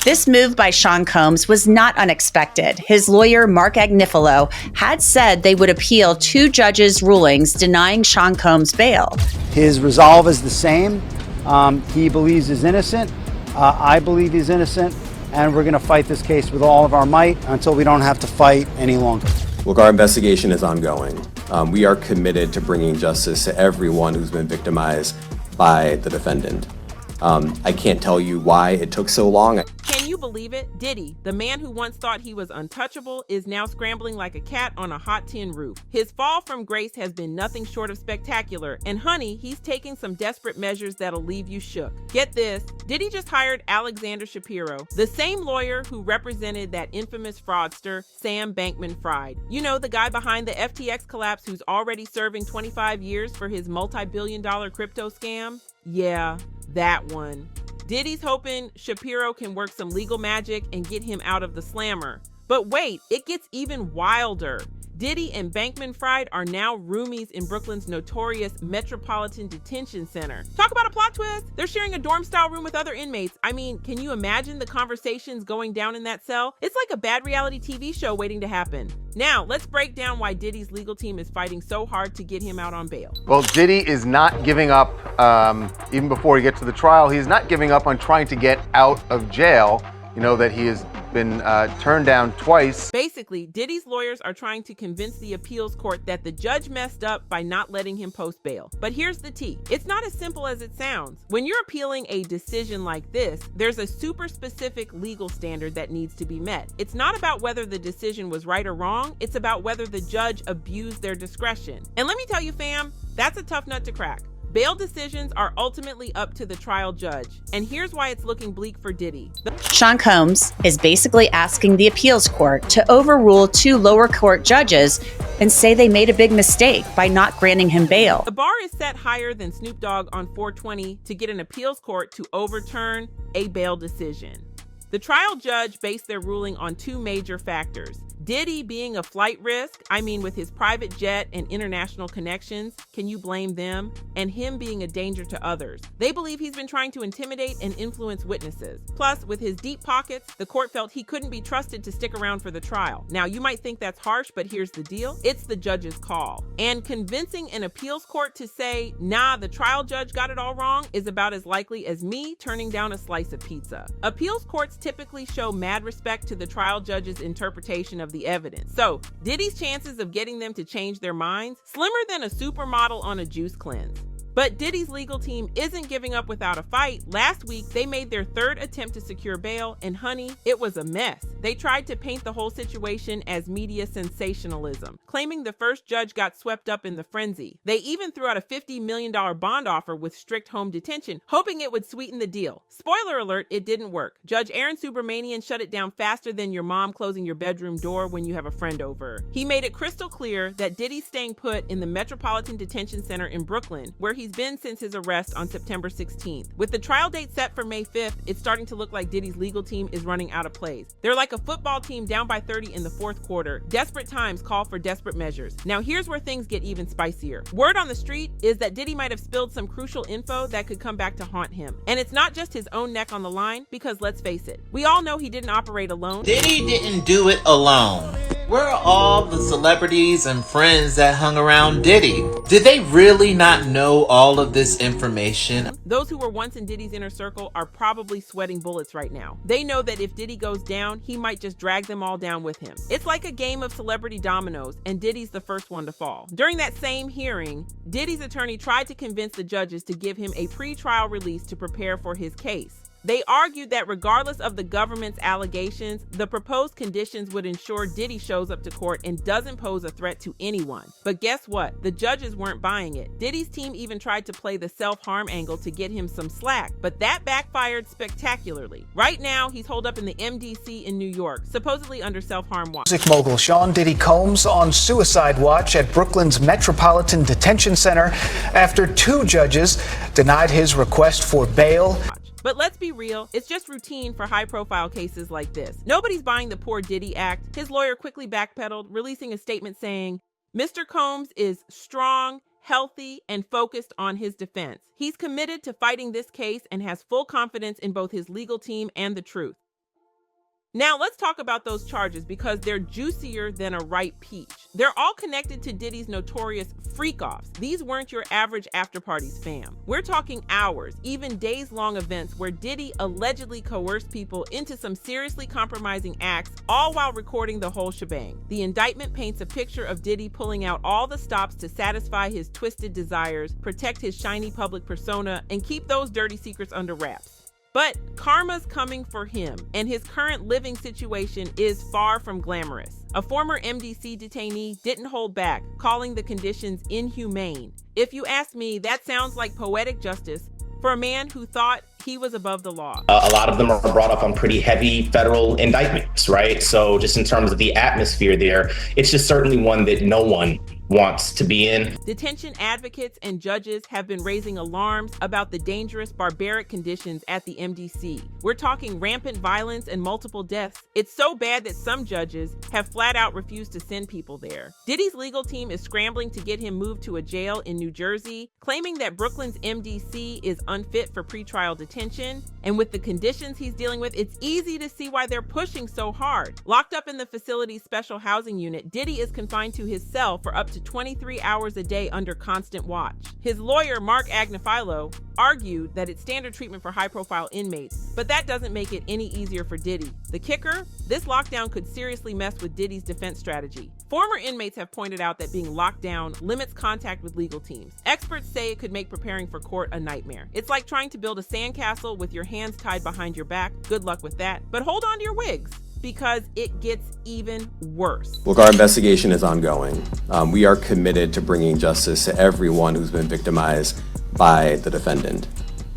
This move by Sean Combs was not unexpected. His lawyer, Mark Agnifilo, had said they would appeal two judges' rulings denying Sean Combs bail. His resolve is the same. He believes he's innocent. I believe he's innocent. And we're going to fight this case with all of our might until we don't have to fight any longer. Look, our investigation is ongoing. We are committed to bringing justice to everyone who's been victimized by the defendant. I can't tell you why it took so long. Can you believe it? Diddy, the man who once thought he was untouchable, is now scrambling like a cat on a hot tin roof. His fall from grace has been nothing short of spectacular, and honey, he's taking some desperate measures that'll leave you shook. Get this, Diddy just hired Alexander Shapiro, the same lawyer who represented that infamous fraudster, Sam Bankman-Fried. You know, the guy behind the FTX collapse who's already serving 25 years for his multi-billion-dollar crypto scam? Yeah, that one. Diddy's hoping Shapiro can work some legal magic and get him out of the slammer. But wait, it gets even wilder. Diddy and Bankman-Fried are now roomies in Brooklyn's notorious Metropolitan Detention Center. Talk about a plot twist! They're sharing a dorm-style room with other inmates. I mean, can you imagine the conversations going down in that cell? It's like a bad reality TV show waiting to happen. Now, let's break down why Diddy's legal team is fighting so hard to get him out on bail. Well, Diddy is not giving up, even before he gets to the trial, he's not giving up on trying to get out of jail. You know that he has been turned down twice. Basically, Diddy's lawyers are trying to convince the appeals court that the judge messed up by not letting him post bail. But here's the tea. It's not as simple as it sounds. When you're appealing a decision like this, there's a super specific legal standard that needs to be met. It's not about whether the decision was right or wrong. It's about whether the judge abused their discretion. And let me tell you, fam, that's a tough nut to crack. Bail decisions are ultimately up to the trial judge, and here's why it's looking bleak for Diddy. Sean Combs is basically asking the appeals court to overrule two lower court judges and say they made a big mistake by not granting him bail. The bar is set higher than Snoop Dogg on 420 to get an appeals court to overturn a bail decision. The trial judge based their ruling on two major factors. Diddy being a flight risk, with his private jet and international connections, can you blame them? And him being a danger to others. They believe he's been trying to intimidate and influence witnesses. Plus, with his deep pockets, the court felt he couldn't be trusted to stick around for the trial. Now, you might think that's harsh, but here's the deal. It's the judge's call. And convincing an appeals court to say, nah, the trial judge got it all wrong is about as likely as me turning down a slice of pizza. Appeals courts typically show mad respect to the trial judge's interpretation of the evidence. So, Diddy's chances of getting them to change their minds, slimmer than a supermodel on a juice cleanse. But Diddy's legal team isn't giving up without a fight. Last week, they made their third attempt to secure bail, and honey, it was a mess. They tried to paint the whole situation as media sensationalism, claiming the first judge got swept up in the frenzy. They even threw out a $50 million bond offer with strict home detention, hoping it would sweeten the deal. Spoiler alert, it didn't work. Judge Aaron Subramanian shut it down faster than your mom closing your bedroom door when you have a friend over. He made it crystal clear that Diddy's staying put in the Metropolitan Detention Center in Brooklyn, where he's been since his arrest on September 16th. With the trial date set for May 5th, it's starting to look like Diddy's legal team is running out of plays. They're like a football team down by 30 in the fourth quarter. Desperate times call for desperate measures. Now here's where things get even spicier. Word on the street is that Diddy might have spilled some crucial info that could come back to haunt him. And it's not just his own neck on the line, because let's face it, we all know he didn't operate alone. Diddy didn't do it alone. Where are all the celebrities and friends that hung around Diddy? Did they really not know all of this information? Those who were once in Diddy's inner circle are probably sweating bullets right now. They know that if Diddy goes down, he might just drag them all down with him. It's like a game of celebrity dominoes, and Diddy's the first one to fall. During that same hearing, Diddy's attorney tried to convince the judges to give him a pre-trial release to prepare for his case. They argued that regardless of the government's allegations, the proposed conditions would ensure Diddy shows up to court and doesn't pose a threat to anyone. But guess what? The judges weren't buying it. Diddy's team even tried to play the self-harm angle to get him some slack, but that backfired spectacularly. Right now, he's holed up in the MDC in New York, supposedly under self-harm watch. Music mogul Sean Diddy Combs on suicide watch at Brooklyn's Metropolitan Detention Center after two judges denied his request for bail. But let's be real, it's just routine for high-profile cases like this. Nobody's buying the poor Diddy act. His lawyer quickly backpedaled, releasing a statement saying, Mr. Combs is strong, healthy, and focused on his defense. He's committed to fighting this case and has full confidence in both his legal team and the truth. Now let's talk about those charges because they're juicier than a ripe peach. They're all connected to Diddy's notorious freak-offs. These weren't your average after-parties, fam. We're talking hours, even days-long events where Diddy allegedly coerced people into some seriously compromising acts, all while recording the whole shebang. The indictment paints a picture of Diddy pulling out all the stops to satisfy his twisted desires, protect his shiny public persona, and keep those dirty secrets under wraps. But karma's coming for him, and his current living situation is far from glamorous. A former MDC detainee didn't hold back, calling the conditions inhumane. If you ask me, that sounds like poetic justice for a man who thought he was above the law. A lot of them are brought up on pretty heavy federal indictments, right? So just in terms of the atmosphere there, it's just certainly one that no one wants to be in. Detention advocates and judges have been raising alarms about the dangerous, barbaric conditions at the MDC. We're talking rampant violence and multiple deaths. It's so bad that some judges have flat out refused to send people there. Diddy's legal team is scrambling to get him moved to a jail in New Jersey, claiming that Brooklyn's MDC is unfit for pretrial detention. And with the conditions he's dealing with, it's easy to see why they're pushing so hard. Locked up in the facility's special housing unit, Diddy is confined to his cell for up to 23 hours a day under constant watch. His lawyer, Mark Agnifilo, argued that it's standard treatment for high-profile inmates, but that doesn't make it any easier for Diddy. The kicker? This lockdown could seriously mess with Diddy's defense strategy. Former inmates have pointed out that being locked down limits contact with legal teams. Experts say it could make preparing for court a nightmare. It's like trying to build a sandcastle with your hands tied behind your back. Good luck with that. But hold on to your wigs, because it gets even worse. Look, our investigation is ongoing. We are committed to bringing justice to everyone who's been victimized by the defendant.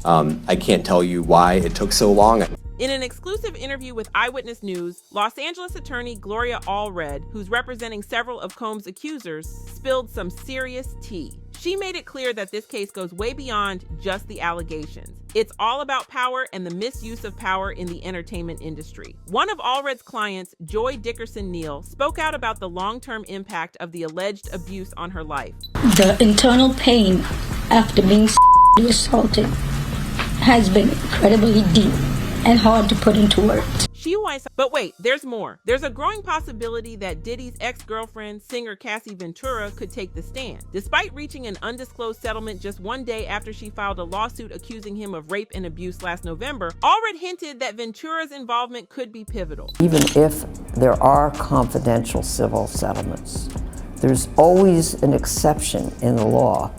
I can't tell you why it took so long. In an exclusive interview with Eyewitness News, Los Angeles attorney Gloria Allred, who's representing several of Combs' accusers, spilled some serious tea. She made it clear that this case goes way beyond just the allegations. It's all about power and the misuse of power in the entertainment industry. One of Allred's clients, Joy Dickerson Neal, spoke out about the long-term impact of the alleged abuse on her life. The internal pain after being assaulted has been incredibly deep and hard to put into words. But wait, there's more. There's a growing possibility that Diddy's ex-girlfriend, singer Cassie Ventura, could take the stand. Despite reaching an undisclosed settlement just one day after she filed a lawsuit accusing him of rape and abuse last November, Allred hinted that Ventura's involvement could be pivotal. Even if there are confidential civil settlements, there's always an exception in the law.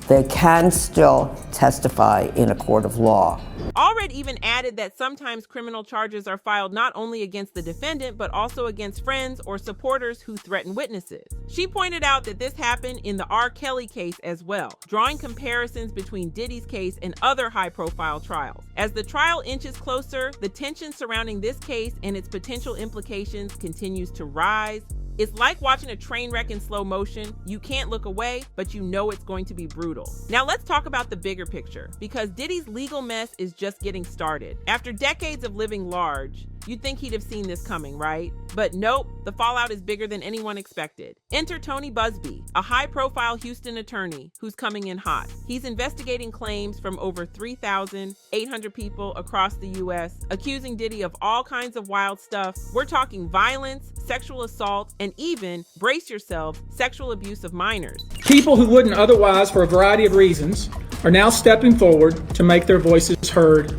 They can still testify in a court of law. Allred even added that sometimes criminal charges are filed not only against the defendant, but also against friends or supporters who threaten witnesses. She pointed out that this happened in the R. Kelly case as well, drawing comparisons between Diddy's case and other high-profile trials. As the trial inches closer, the tension surrounding this case and its potential implications continues to rise. It's like watching a train wreck in slow motion. You can't look away, but you know it's going to be brutal. Now let's talk about the bigger picture, because Diddy's legal mess is just getting started. After decades of living large, you'd think he'd have seen this coming, right? But nope, the fallout is bigger than anyone expected. Enter Tony Buzbee, a high-profile Houston attorney who's coming in hot. He's investigating claims from over 3,800 people across the U.S., accusing Diddy of all kinds of wild stuff. We're talking violence, sexual assault, and even, brace yourselves, sexual abuse of minors. People who wouldn't otherwise, for a variety of reasons, are now stepping forward to make their voices heard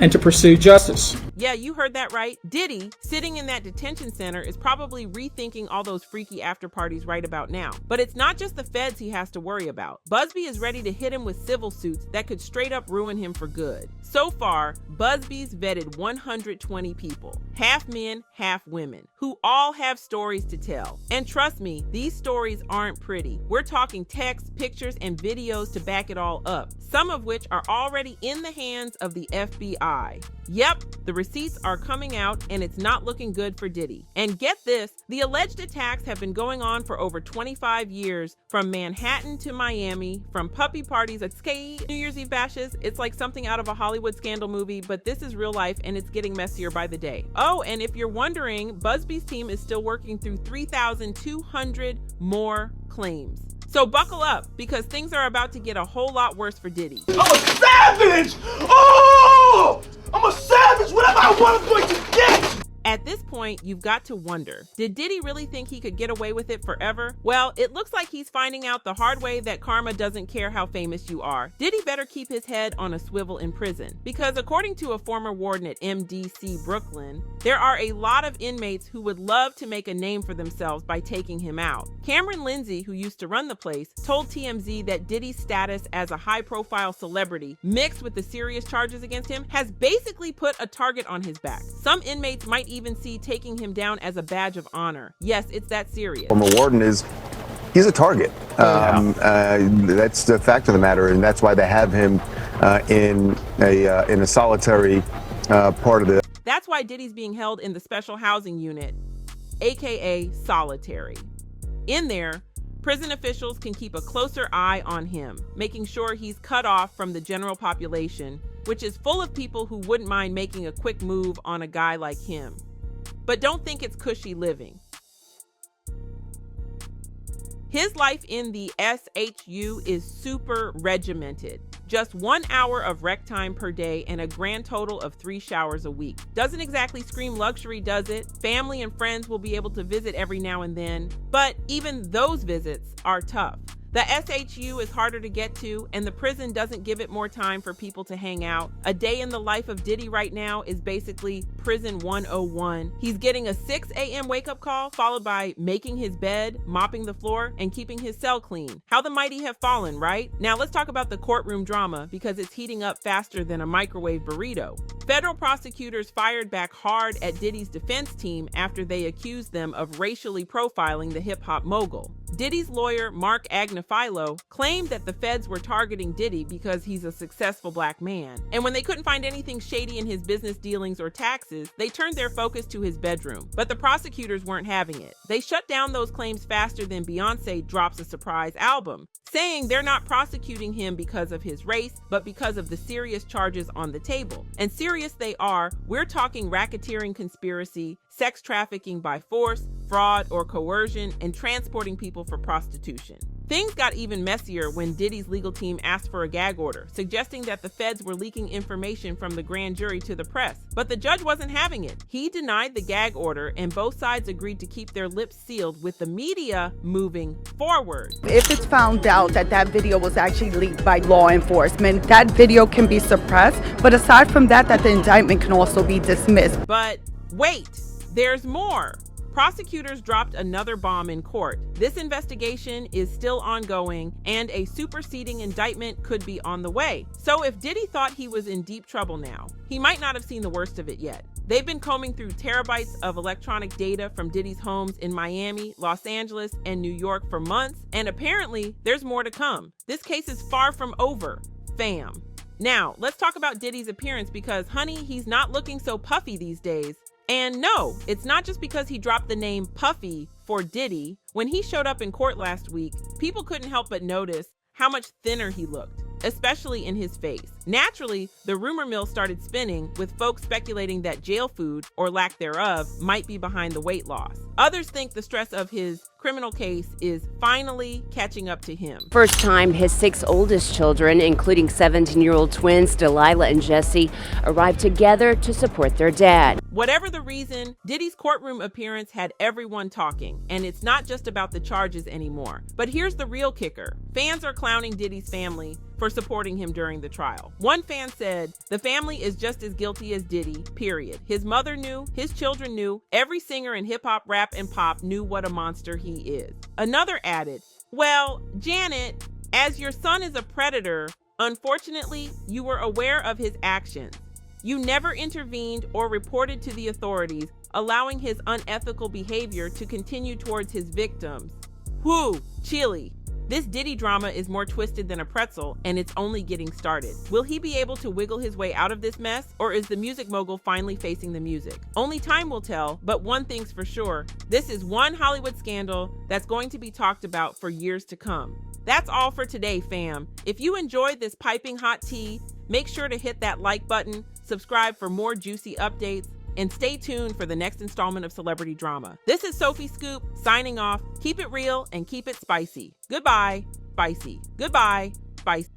and to pursue justice. Yeah, you heard that right. Diddy, sitting in that detention center, is probably rethinking all those freaky after parties right about now. But it's not just the feds he has to worry about. Buzbee is ready to hit him with civil suits that could straight up ruin him for good. So far, Buzbee's vetted 120 people, half men, half women, who all have stories to tell. And trust me, these stories aren't pretty. We're talking texts, pictures, and videos to back it all up, some of which are already in the hands of the FBI. Yep, the receipts are coming out, and it's not looking good for Diddy. And get this, the alleged attacks have been going on for over 25 years, from Manhattan to Miami, from puppy parties at skate, New Year's Eve bashes. It's like something out of a Hollywood scandal movie, but this is real life, and it's getting messier by the day. Oh, and if you're wondering, Buzbee's team is still working through 3,200 more claims. So buckle up, because things are about to get a whole lot worse for Diddy. I'm a savage! Oh! I'm a savage! Whatever I want, I'm going to get! At this point, you've got to wonder, did Diddy really think he could get away with it forever? Well, it looks like he's finding out the hard way that karma doesn't care how famous you are. Diddy better keep his head on a swivel in prison, because according to a former warden at MDC Brooklyn, there are a lot of inmates who would love to make a name for themselves by taking him out. Cameron Lindsay, who used to run the place, told TMZ that Diddy's status as a high-profile celebrity, mixed with the serious charges against him, has basically put a target on his back. Some inmates might even see taking him down as a badge of honor. Yes, it's that serious. Former warden he's a target. That's the fact of the matter, and that's why they have him in a solitary part of the. That's why Diddy's being held in the special housing unit, aka solitary. In there, prison officials can keep a closer eye on him, making sure he's cut off from the general population, which is full of people who wouldn't mind making a quick move on a guy like him. But don't think it's cushy living. His life in the SHU is super regimented. Just 1 hour of rec time per day and a grand total of 3 showers a week. Doesn't exactly scream luxury, does it? Family and friends will be able to visit every now and then, but even those visits are tough. The SHU is harder to get to, and the prison doesn't give it more time for people to hang out. A day in the life of Diddy right now is basically prison 101. He's getting a 6 a.m. wake-up call, followed by making his bed, mopping the floor, and keeping his cell clean. How the mighty have fallen, right? Now let's talk about the courtroom drama, because it's heating up faster than a microwave burrito. Federal prosecutors fired back hard at Diddy's defense team after they accused them of racially profiling the hip-hop mogul. Diddy's lawyer, Mark Agnifilo, claimed that the feds were targeting Diddy because he's a successful black man. And when they couldn't find anything shady in his business dealings or taxes, they turned their focus to his bedroom. But the prosecutors weren't having it. They shut down those claims faster than Beyonce drops a surprise album, saying they're not prosecuting him because of his race, but because of the serious charges on the table. And serious they are. We're talking racketeering conspiracy, sex trafficking by force, fraud or coercion, and transporting people for prostitution. Things got even messier when Diddy's legal team asked for a gag order, suggesting that the feds were leaking information from the grand jury to the press. But the judge wasn't having it. He denied the gag order, and both sides agreed to keep their lips sealed, with the media moving forward. If it's found out that that video was actually leaked by law enforcement, that video can be suppressed. But aside from that, the indictment can also be dismissed. But wait, there's more. Prosecutors dropped another bomb in court. This investigation is still ongoing, and a superseding indictment could be on the way. So if Diddy thought he was in deep trouble now, he might not have seen the worst of it yet. They've been combing through terabytes of electronic data from Diddy's homes in Miami, Los Angeles, and New York for months, and apparently there's more to come. This case is far from over, fam. Now, let's talk about Diddy's appearance, because honey, he's not looking so puffy these days. And no, it's not just because he dropped the name Puffy for Diddy. When he showed up in court last week, people couldn't help but notice how much thinner he looked, especially in his face. Naturally, the rumor mill started spinning, with folks speculating that jail food, or lack thereof, might be behind the weight loss. Others think the stress of his criminal case is finally catching up to him. First time his 6 oldest children, including 17-year-old twins Delilah and Jesse, arrived together to support their dad. Whatever the reason, Diddy's courtroom appearance had everyone talking, and it's not just about the charges anymore. But here's the real kicker. Fans are clowning Diddy's family for supporting him during the trial. One fan said, "The family is just as guilty as Diddy, period. His mother knew, his children knew, every singer in hip-hop, rap, and pop knew what a monster he is." Another added, "Well, Janet, as your son is a predator, unfortunately, you were aware of his actions. You never intervened or reported to the authorities, allowing his unethical behavior to continue towards his victims." Whew, chilly. This Diddy drama is more twisted than a pretzel, and it's only getting started. Will he be able to wiggle his way out of this mess, or is the music mogul finally facing the music? Only time will tell, but one thing's for sure. This is one Hollywood scandal that's going to be talked about for years to come. That's all for today, fam. If you enjoyed this piping hot tea, make sure to hit that like button, subscribe for more juicy updates, and stay tuned for the next installment of Celebrity Drama. This is Sophie Scoop, signing off. Keep it real and keep it spicy. Goodbye, spicy. Goodbye, spicy.